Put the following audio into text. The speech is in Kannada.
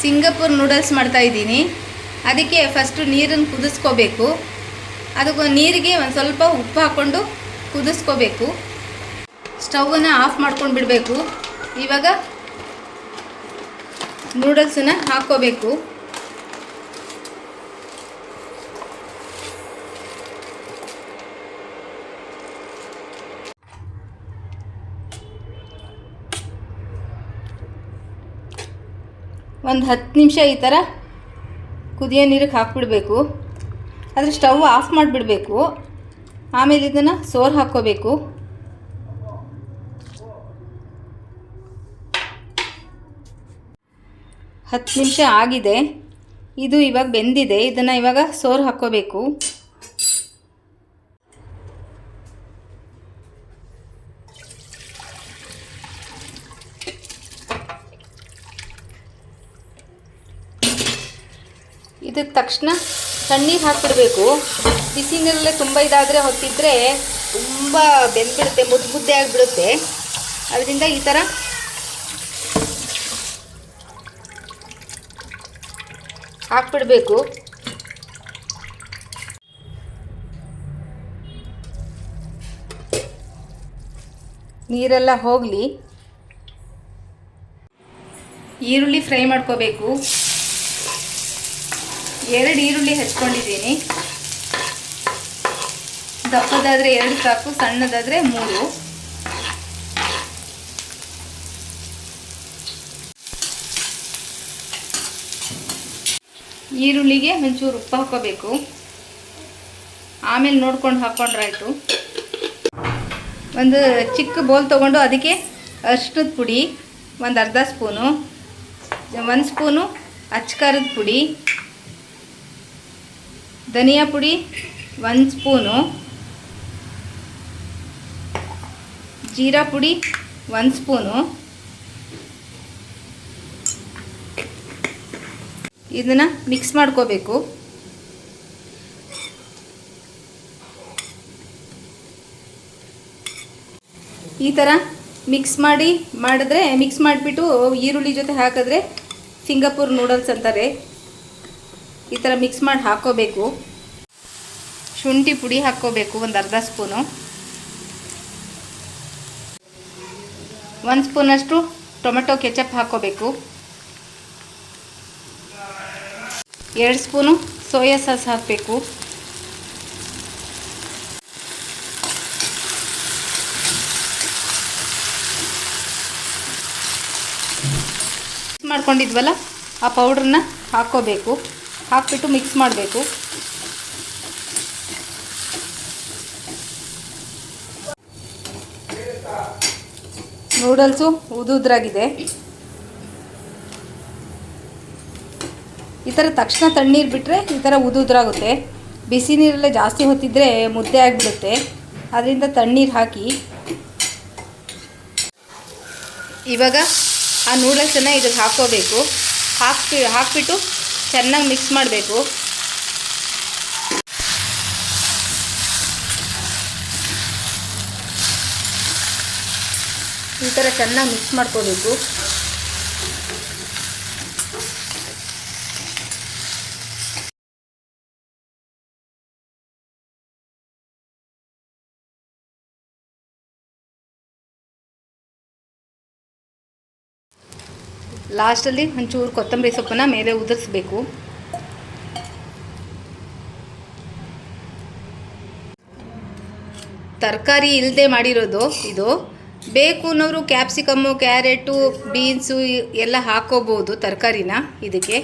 ಸಿಂಗಪುರ್ ನೂಡಲ್ಸ್ ಮಾಡ್ತಾಯಿದ್ದೀನಿ. ಅದಕ್ಕೆ ಫಸ್ಟು ನೀರನ್ನು ಕುದಿಸ್ಕೋಬೇಕು. ಅದಕ್ಕೆ ನೀರಿಗೆ ಒಂದು ಸ್ವಲ್ಪ ಉಪ್ಪು ಹಾಕ್ಕೊಂಡು ಕುದಿಸ್ಕೋಬೇಕು. ಸ್ಟವನ್ನು ಆಫ್ ಮಾಡ್ಕೊಂಡು ಬಿಡಬೇಕು. ಇವಾಗ ನೂಡಲ್ಸನ್ನು ಹಾಕ್ಕೋಬೇಕು. ಒಂದು 10 ನಿಮಿಷ ಈ ಥರ ಕುದಿಯೋ ನೀರಿಗೆ ಹಾಕ್ಬಿಡಬೇಕು. ಆದರೆ ಸ್ಟವ್ ಆಫ್ ಮಾಡಿಬಿಡಬೇಕು. ಆಮೇಲೆ ಇದನ್ನು ಸೋರು ಹಾಕ್ಕೋಬೇಕು. ಹತ್ತು ನಿಮಿಷ ಆಗಿದೆ. ಇದು ಇವಾಗ ಬೆಂದಿದೆ. ಇದನ್ನು ಇವಾಗ ಸೋರು ಹಾಕ್ಕೋಬೇಕು. ಇದಕ್ಕೆ ತಕ್ಷಣ ತಣ್ಣೀರು ಹಾಕ್ಬಿಡಬೇಕು. ಬಿಸಿ ನೀರಲ್ಲೇ ತುಂಬ ಇದಾದರೆ ಹೊತ್ತಿದ್ರೆ ತುಂಬ ಬೆಂದ್ಬಿಡುತ್ತೆ, ಮುದ್ದೆ ಆಗಿಬಿಡುತ್ತೆ. ಅದರಿಂದ ಈ ಥರ ಹಾಕ್ಬಿಡಬೇಕು. ನೀರೆಲ್ಲ ಹೋಗಲಿ. ಈರುಳ್ಳಿ ಫ್ರೈ ಮಾಡ್ಕೋಬೇಕು. 2 ಈರುಳ್ಳಿ ಹಚ್ಕೊಂಡಿದ್ದೀನಿ. ದಪ್ಪದಾದರೆ 2 ಸಾಕು, ಸಣ್ಣದಾದರೆ 3. ಈರುಳ್ಳಿಗೆ ಒಂಚೂರು ಉಪ್ಪು ಹಾಕ್ಕೋಬೇಕು. ಆಮೇಲೆ ನೋಡ್ಕೊಂಡು ಹಾಕ್ಕೊಂಡ್ರಾಯ್ತು. ಒಂದು ಚಿಕ್ಕ ಬೌಲ್ ತೊಗೊಂಡು ಅದಕ್ಕೆ ಅರಿಶಿಣದ ಪುಡಿ ಒಂದು ಅರ್ಧ ಸ್ಪೂನು, 1 ಸ್ಪೂನು ಅಚ್ಚಕಾರದ ಪುಡಿ, ಧನಿಯಾ ಪುಡಿ 1 ಸ್ಪೂನು, ಜೀರಾ ಪುಡಿ 1 ಸ್ಪೂನು. ಇದನ್ನು ಮಿಕ್ಸ್ ಮಾಡ್ಕೋಬೇಕು. ಈ ಥರ ಮಿಕ್ಸ್ ಮಾಡಿಬಿಟ್ಟು ಈರುಳ್ಳಿ ಜೊತೆ ಹಾಕಿದ್ರೆ ಸಿಂಗಪುರ್ ನೂಡಲ್ಸ್ ಅಂತಾರೆ. ಈ ಥರ ಮಿಕ್ಸ್ ಮಾಡಿ ಹಾಕ್ಕೋಬೇಕು. ಶುಂಠಿ ಪುಡಿ ಹಾಕ್ಕೋಬೇಕು ಒಂದು ಅರ್ಧ ಸ್ಪೂನು. 1 ಸ್ಪೂನಷ್ಟು ಟೊಮೆಟೊ ಕೆಚಪ್ ಹಾಕ್ಕೋಬೇಕು. 2 ಸ್ಪೂನು ಸೋಯಾ ಸಾಸ್ ಹಾಕಬೇಕು. ಮಿಕ್ಸ್ ಮಾಡ್ಕೊಂಡಿದ್ವಲ್ಲ ಆ ಪೌಡ್ರನ್ನ ಹಾಕ್ಕೋಬೇಕು. ಹಾಕ್ಬಿಟ್ಟು ಮಿಕ್ಸ್ ಮಾಡಬೇಕು. ನೂಡಲ್ಸು ಉದುದ್ರಾಗಿದೆ. ಈ ಥರ ತಕ್ಷಣ ತಣ್ಣೀರು ಬಿಟ್ಟರೆ ಈ ಥರ ಉದುದ್ರಾಗುತ್ತೆ. ಬಿಸಿ ನೀರಲ್ಲೇ ಜಾಸ್ತಿ ಹೊತ್ತಿದ್ರೆ ಮುದ್ದೆ ಆಗಿಬಿಡುತ್ತೆ. ಅದರಿಂದ ತಣ್ಣೀರು ಹಾಕಿ ಇವಾಗ ಆ ನೂಡಲ್ಸನ್ನು ಇದಕ್ಕೆ ಹಾಕ್ಕೋಬೇಕು. ಹಾಕ್ಬಿಟ್ಟು ಚೆನ್ನಾಗಿ ಮಿಕ್ಸ್ ಮಾಡಬೇಕು. ಈ ಥರ ಚೆನ್ನಾಗಿ ಮಿಕ್ಸ್ ಮಾಡ್ಕೋಬೇಕು. ಲಾಸ್ಟಲ್ಲಿ ಒಂಚೂರು ಕೊತ್ತಂಬರಿ ಸೊಪ್ಪನ್ನು ಮೇಲೆ ಉದುರಿಸ್ಬೇಕು. ತರಕಾರಿ ಇಲ್ಲದೆ ಮಾಡಿರೋದು ಇದು. ಬೇಕು ಅನ್ನೋರು ಕ್ಯಾಪ್ಸಿಕಮ್ಮು, ಕ್ಯಾರೆಟು, ಬೀನ್ಸು ಎಲ್ಲ ಹಾಕೋಬೋದು ತರಕಾರಿನ ಇದಕ್ಕೆ.